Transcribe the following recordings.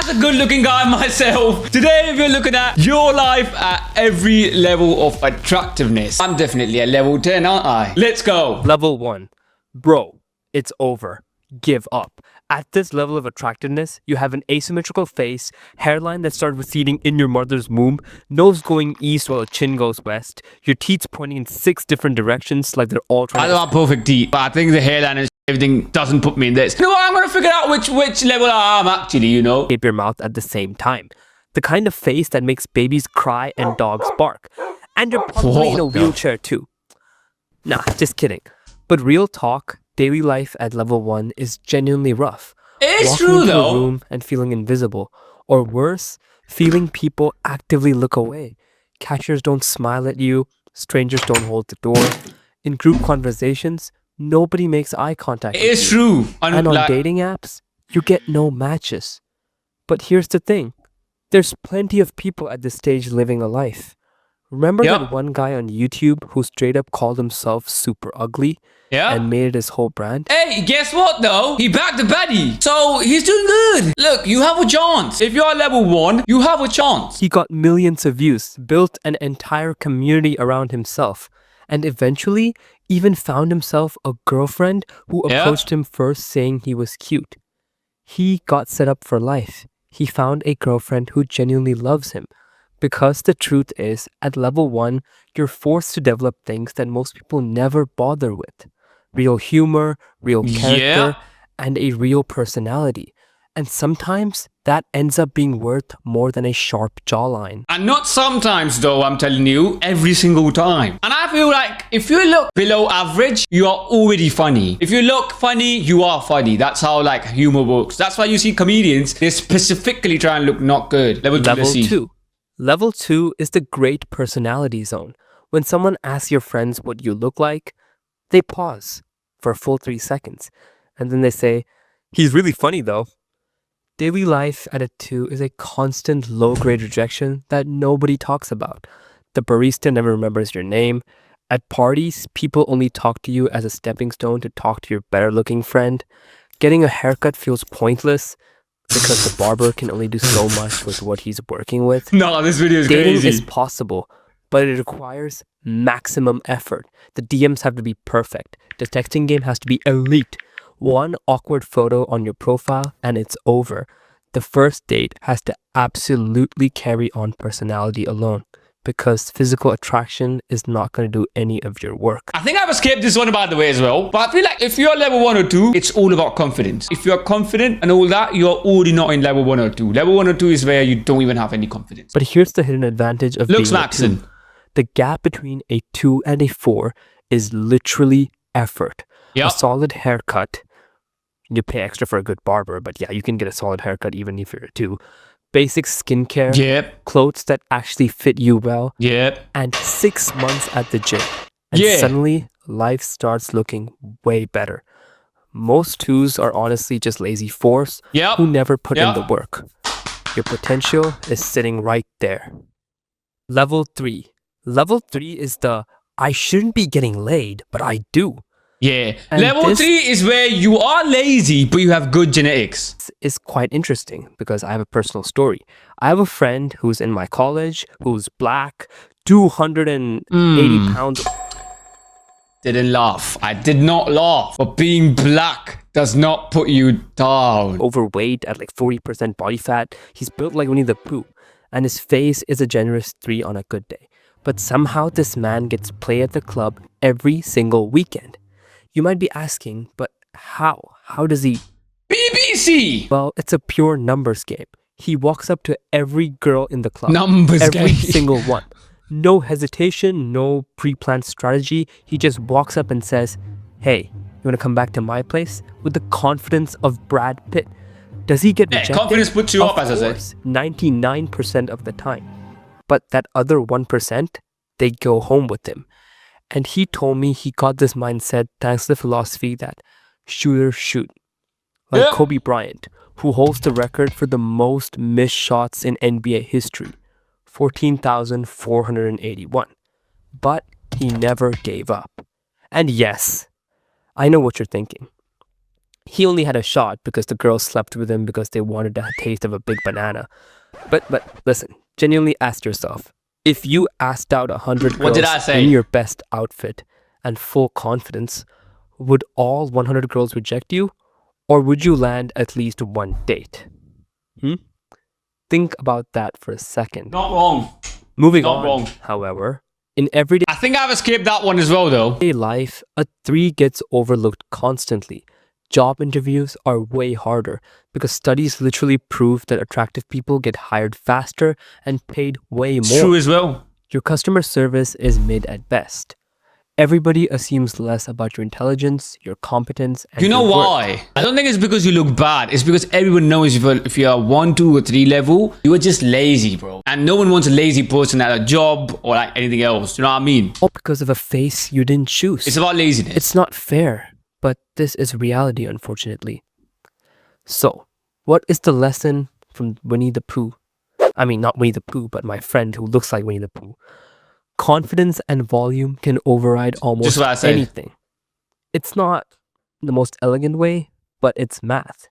as a good-looking guy myself, today we're looking at your life at every level of attractiveness. I'm definitely at level 10, aren't I? Let's go. Level 1. Bro, it's over. Give up. At this level of attractiveness, you have an asymmetrical face, hairline that started receding in your mother's womb, nose going east while your chin goes west, your teeth pointing in 6 different directions like they're all trying I don't have perfect teeth, but I think the hairline and everything doesn't put me in this. You know what? I'm gonna figure out which level I am actually, you know? shape your mouth at the same time. The kind of face that makes babies cry and dogs bark. And you're probably in a wheelchair too. Nah, just kidding. But real talk, daily life at level 1 is genuinely rough. It's Walking true into a though. room and feeling invisible. Or worse, feeling people actively look away. Cashiers don't smile at you. Strangers don't hold the door. In group conversations, nobody makes eye contact with It's you. true. And on dating apps, you get no matches. But here's the thing. There's plenty of people at this stage living a life. Remember that one guy on YouTube who straight up called himself super ugly and made it his whole brand? Hey, guess what though? He backed the baddie. So he's doing good. Look, you have a chance. If you're level 1, you have a chance. He got millions of views, built an entire community around himself, and eventually even found himself a girlfriend who approached him first saying he was cute. He got set up for life. He found a girlfriend who genuinely loves him. Because the truth is, at level 1, you're forced to develop things that most people never bother with. Real humor, real character, and a real personality. And sometimes that ends up being worth more than a sharp jawline. And not sometimes though, I'm telling you, every single time. And I feel like if you look below average, you are already funny. If you look funny, you are funny. That's how like humor works. That's why you see comedians, they specifically try and look not good. Level 2. Level 2 is the great personality zone. When someone asks your friends what you look like, they pause for a full 3 seconds. And then they say, he's really funny though. Daily life at a 2 is a constant low-grade rejection that nobody talks about. The barista never remembers your name. At parties, people only talk to you as a stepping stone to talk to your better-looking friend. Getting a haircut feels pointless because the barber can only do so much with what he's working with. No, this video is Dating crazy. is possible, but it requires maximum effort. The DMs have to be perfect. The texting game has to be elite. One awkward photo on your profile and it's over. The first date has to absolutely carry on personality alone, because physical attraction is not going to do any of your work. I think I've escaped this one by the way as well. But I feel like if you're level 1 or 2, it's all about confidence. If you're confident and all that, you're already not in level 1 or 2. Level 1 or 2 is where you don't even have any confidence. But here's the hidden advantage of Looks being a 2. maxing. The gap between a 2 and a 4 is literally effort. A solid haircut. You pay extra for a good barber, but yeah, you can get a solid haircut even if you're a 2. Basic skincare, clothes that actually fit you well, and 6 months at the gym. And suddenly, life starts looking way better. Most 2s are honestly just lazy 4s who never put in the work. Your potential is sitting right there. Level 3. Level 3 is the I shouldn't be getting laid, but I do. And level 3 is where you are lazy, but you have good genetics. This is quite interesting because I have a personal story. I have a friend who's in my college, who's black, 280 pounds. Didn't laugh. I did not laugh. But being black does not put you down. Overweight at like 40% body fat. He's built like Winnie the Pooh. And his face is a generous 3 on a good day. But somehow this man gets play at the club every single weekend. You might be asking, but how? How does he? BBC! Well, it's a pure numbers game. He walks up to every girl in the club. Every single one. No hesitation, no pre-planned strategy. He just walks up and says, hey, you want to come back to my place? With the confidence of Brad Pitt. Does he get rejected? Confidence puts you up, as I said. 99% of the time. But that other 1%, they go home with him. And he told me he got this mindset thanks to the philosophy that shooters shoot. Like Kobe Bryant, who holds the record for the most missed shots in NBA history, 14,481. But he never gave up. And yes, I know what you're thinking. He only had a shot because the girl slept with him because they wanted a taste of a big banana. But listen, genuinely ask yourself, if you asked out 100 What did I girls say? in your best outfit and full confidence, would all 100 girls reject you? Or would you land at least one date? Think about that for a second. Not wrong. Moving Not on, wrong. however, in everyday I think I've escaped that one as well, though. life, a 3 gets overlooked constantly. Job interviews are way harder because studies literally prove that attractive people get hired faster and paid way It's more. true as well. Your customer service is mid at best. Everybody assumes less about your intelligence, your competence, and You know your work. why? I don't think it's because you look bad. It's because everyone knows if you're 1, 2, or 3 level, you are just lazy, bro. And no one wants a lazy person at a job or like anything else. You know what I mean? All because of a face you didn't choose. It's about laziness. It's not fair, but this is reality, unfortunately. So, what is the lesson from Winnie the Pooh? I mean, not Winnie the Pooh, but my friend who looks like Winnie the Pooh. Confidence and volume can override almost Just what I said. anything. It's not the most elegant way, but it's math.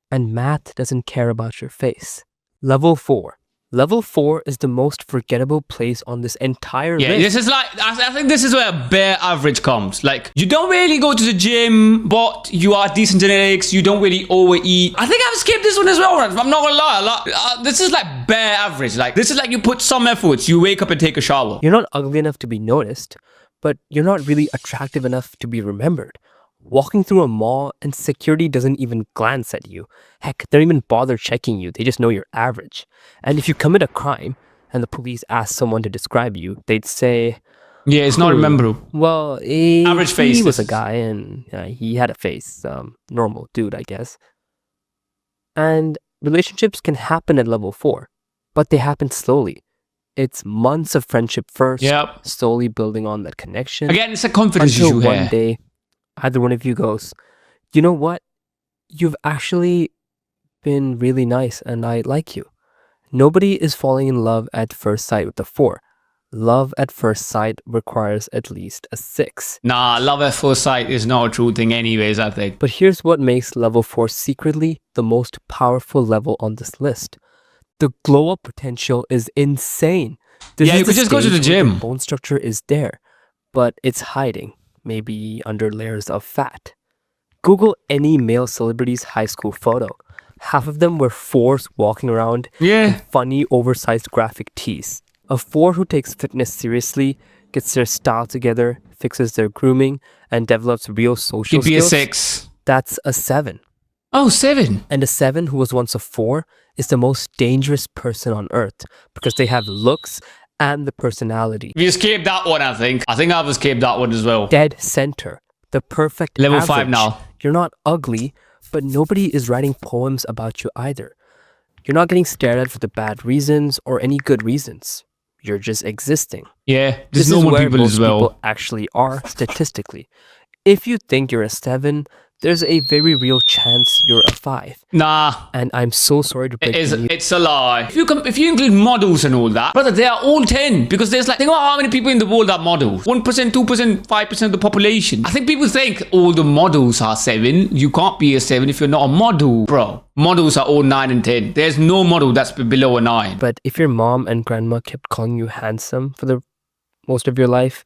And math doesn't care about your face. Level 4. Level 4 is the most forgettable place on this entire Yeah, list. this is like, I think this is where bare average comes. Like, you don't really go to the gym, but you are decent genetics, you don't really overeat. I think I've skipped this one as well, right? I'm not gonna lie. This is like bare average. Like, this is like you put some efforts, you wake up and take a shower. You're not ugly enough to be noticed, but you're not really attractive enough to be remembered. Walking through a mall and security doesn't even glance at you. Heck, they don't even bother checking you. They just know you're average. And if you commit a crime and the police ask someone to describe you, they'd say, Yeah, it's not rememberable. well, Average face. he was a guy and he had a face. Normal dude, I guess. And relationships can happen at level 4, but they happen slowly. It's months of friendship first, Yep. slowly building on that connection. Again, it's a confidence Until issue one here. day, either one of you goes, you know what? You've actually been really nice and I like you. Nobody is falling in love at first sight with a 4. Love at first sight requires at least a 6. Nah, love at first sight is not a true thing anyways, I think. But here's what makes level 4 secretly the most powerful level on this list. The glow up potential is insane. This Yeah, is you could the just go to the stage where gym. bone structure is there, but it's hiding, maybe under layers of fat. Google any male celebrity's high school photo. Half of them were 4s walking around Yeah. funny, oversized graphic tees. A 4 who takes fitness seriously, gets their style together, fixes their grooming, and develops real social Give me a skills. 6. That's a 7. Oh, 7. And a 7 who was once a 4 is the most dangerous person on earth because they have looks and the personality. We escaped that one, I think. I think I've escaped that one as well. Dead center. The perfect Level 5 average. now. You're not ugly, but nobody is writing poems about you either. You're not getting stared at for the bad reasons or any good reasons. You're just existing. Yeah, This there's is normal where people most as well. people actually are statistically. If you think you're a 7, there's a very real chance you're a 5. Nah, And I'm so sorry to break the news. it's a lie. If you include models and all that, brother, they are all 10 because there's like, think about how many people in the world are models. 1%, 2%, 5% of the population. I think people think all the models are 7. You can't be a 7 if you're not a model, bro. Models are all 9 and 10. There's no model that's below a 9. But if your mom and grandma kept calling you handsome for the most of your life,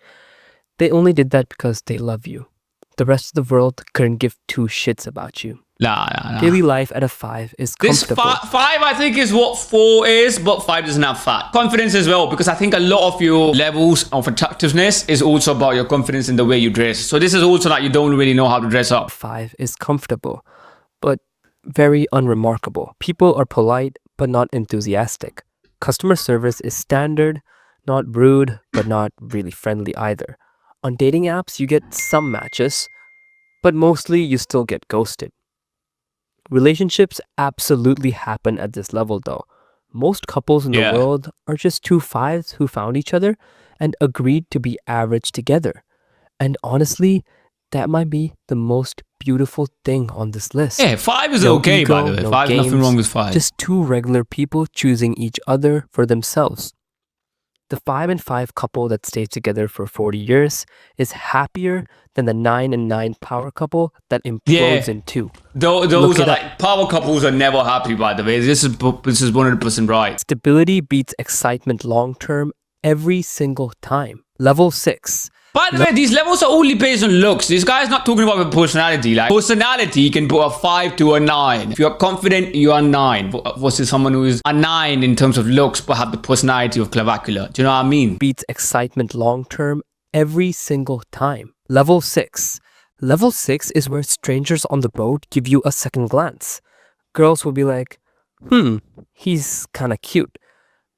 they only did that because they love you. The rest of the world couldn't give 2 shits about you. Nah. Daily life at a 5 is This comfortable. 5, I think, is what 4 is, but 5 doesn't have fat. Confidence as well, because I think a lot of your levels of attractiveness is also about your confidence in the way you dress. So this is also like you don't really know how to dress up. 5 is comfortable, but very unremarkable. People are polite, but not enthusiastic. Customer service is standard, not rude, but not really friendly either. On dating apps, you get some matches, but mostly you still get ghosted. Relationships absolutely happen at this level though. Most couples in the Yeah. world are just 2 5s who found each other and agreed to be average together. And honestly, that might be the most beautiful thing on this list. Yeah, 5 is No okay, by ego, the way. no 5, nothing games, wrong with 5. Just 2 regular people choosing each other for themselves. The 5 and 5 couple that stays together for 40 years is happier than the 9 and 9 power couple that implodes in 2. Those are like power couples are never happy, by the way. This is 100% right. Stability beats excitement long term every single time. Level 6. By the way, these levels are only based on looks. This guy is not talking about personality. Like, personality can put a 5 to a 9. If you're confident, you are 9. Versus someone who is a 9 in terms of looks, but have the personality of Clavacula. Do you know what I mean? Beats excitement long term every single time. Level 6. Level 6 is where strangers on the road give you a second glance. Girls will be like, he's kind of cute.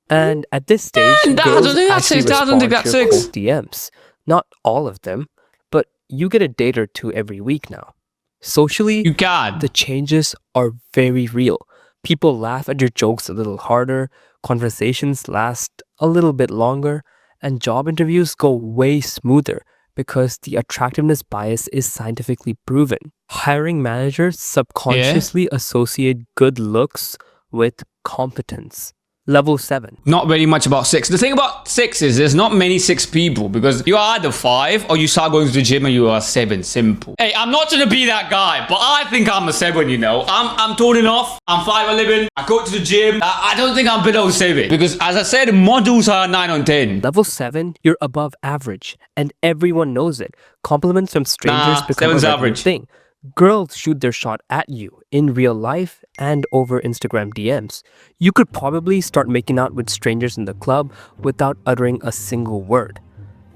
And at this stage, girls actually respond to your cold DMs. Not all of them, but you get a date or two every week now. Socially, the changes are very real. People laugh at your jokes a little harder, conversations last a little bit longer, and job interviews go way smoother because the attractiveness bias is scientifically proven. Hiring managers subconsciously associate good looks with competence. Level 7. Not very much about 6. The thing about 6 is there's not many 6 people because you are either 5 or you start going to the gym and you are 7. Simple. Hey, I'm not trying to be that guy, but I think I'm a 7, you know. I'm tall enough. I'm 5'11". I go to the gym. I don't think I'm below 7 because, as I said, models are 9 on 10. Level 7, you're above average and everyone knows it. Compliments from strangers become a regular thing. Girls shoot their shot at you in real life and over Instagram DMs. You could probably start making out with strangers in the club without uttering a single word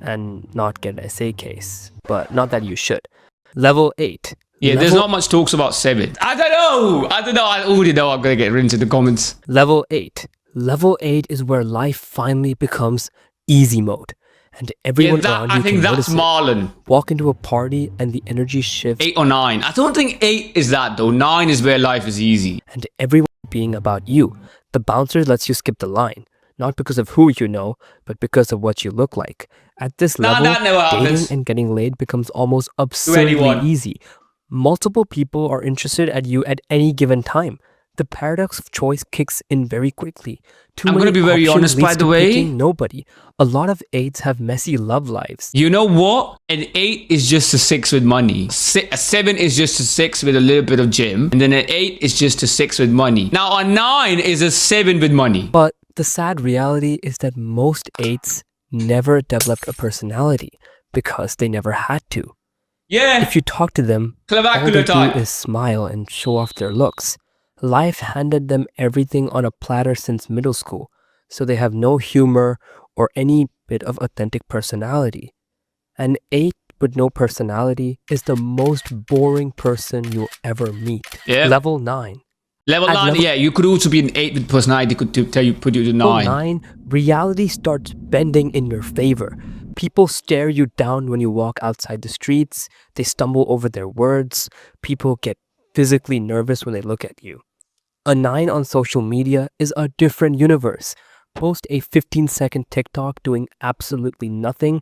and not get an essay case, but not that you should. Level 8. Yeah, there's not much talks about 7. I don't know. I already know I'm going to get into the comments. Level 8. Level 8 is where life finally becomes easy mode. And everyone around you I think that's Marlon. Walk into a party and the energy shifts. 8 or 9. I don't think 8 is that though. 9 is where life is easy. And everyone being about you. The bouncer lets you skip the line. Not because of who you know, but because of what you look like. At this level, dating and getting laid becomes almost absurdly easy. Multiple people are interested at you at any given time. The paradox of choice kicks in very quickly. I'm going to be very honest, by the way. Nobody. A lot of 8s have messy love lives. You know what? An 8 is just a 6 with money. A 7 is just a 6 with a little bit of gym. And then an 8 is just a 6 with money. Now, a 9 is a 7 with money. But the sad reality is that most 8s never developed a personality because they never had to. Yeah. If you talk to them, all they do is smile and show off their looks. Life handed them everything on a platter since middle school, so they have no humor or any bit of authentic personality. An 8 with no personality is the most boring person you'll ever meet. Yeah. Level 9. Level 9, yeah, you could also be an 8 with personality, could put you to 9. Level 9, reality starts bending in your favor. People stare you down when you walk outside the streets. They stumble over their words. People get physically nervous when they look at you. A 9 on social media is a different universe. Post a 15-second TikTok doing absolutely nothing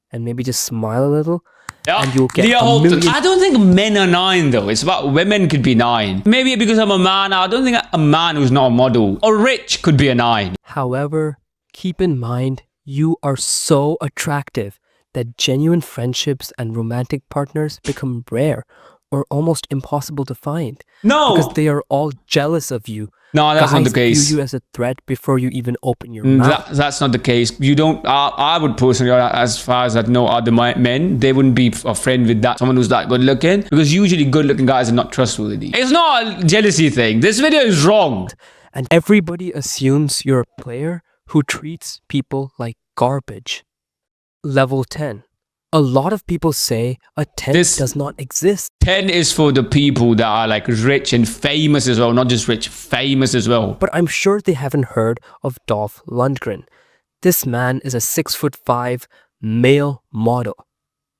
and maybe just smile a little and you'll get a million... I don't think men are 9 though. It's about women could be 9. Maybe because I'm a man, I don't think a man who's not a model or rich could be a 9. However, keep in mind, you are so attractive that genuine friendships and romantic partners become rare or almost impossible to find. No! Because they are all jealous of you. No, that's not the case. Guys view you as a threat before you even open your mouth. That's not the case. You don't... I would personally, as far as I know, other men, they wouldn't be a friend with someone who's that good looking. Because usually good looking guys are not trustworthy. It's not a jealousy thing. This video is wrong. And everybody assumes you're a player who treats people like garbage. Level 10. A lot of people say a 10 does not exist. 10 is for the people that are like rich and famous as well. Not just rich, famous as well. But I'm sure they haven't heard of Dolph Lundgren. This man is a 6'5" male model.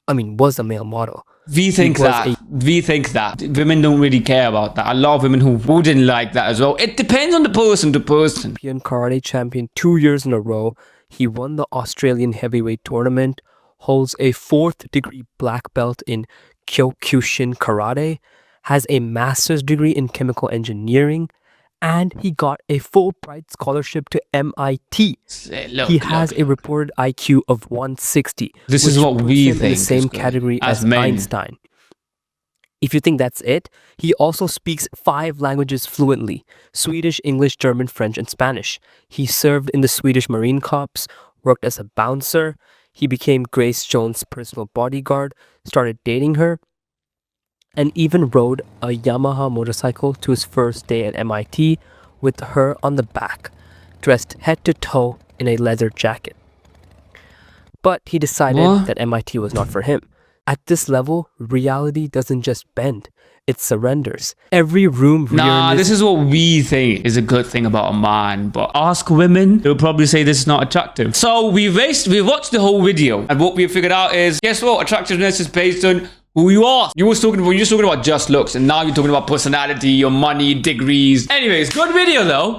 I mean, was a male model. We think that. Women don't really care about that. A lot of women who wouldn't like that as well. It depends on the person to person. Karate champion 2 years in a row. He won the Australian heavyweight tournament. Holds a 4th degree black belt in Kyokushin Karate, has a master's degree in chemical engineering, and he got a Fulbright scholarship to MIT. He has a reported IQ of 160. This is what we think in the same category as Einstein. If you think that's it, he also speaks 5 languages fluently: Swedish, English, German, French, and Spanish. He served in the Swedish Marine Corps, worked as a bouncer. He became Grace Jones' personal bodyguard, started dating her, and even rode a Yamaha motorcycle to his first day at MIT with her on the back, dressed head to toe in a leather jacket. But he decided that MIT was not for him. At this level, reality doesn't just bend, it surrenders. Every room... this is what we think is a good thing about a man, but ask women, they'll probably say this is not attractive. So we watched the whole video, and what we figured out is, guess what? Attractiveness is based on who you are. You were talking about just looks, and now you're talking about personality, your money, degrees. Anyways, good video though.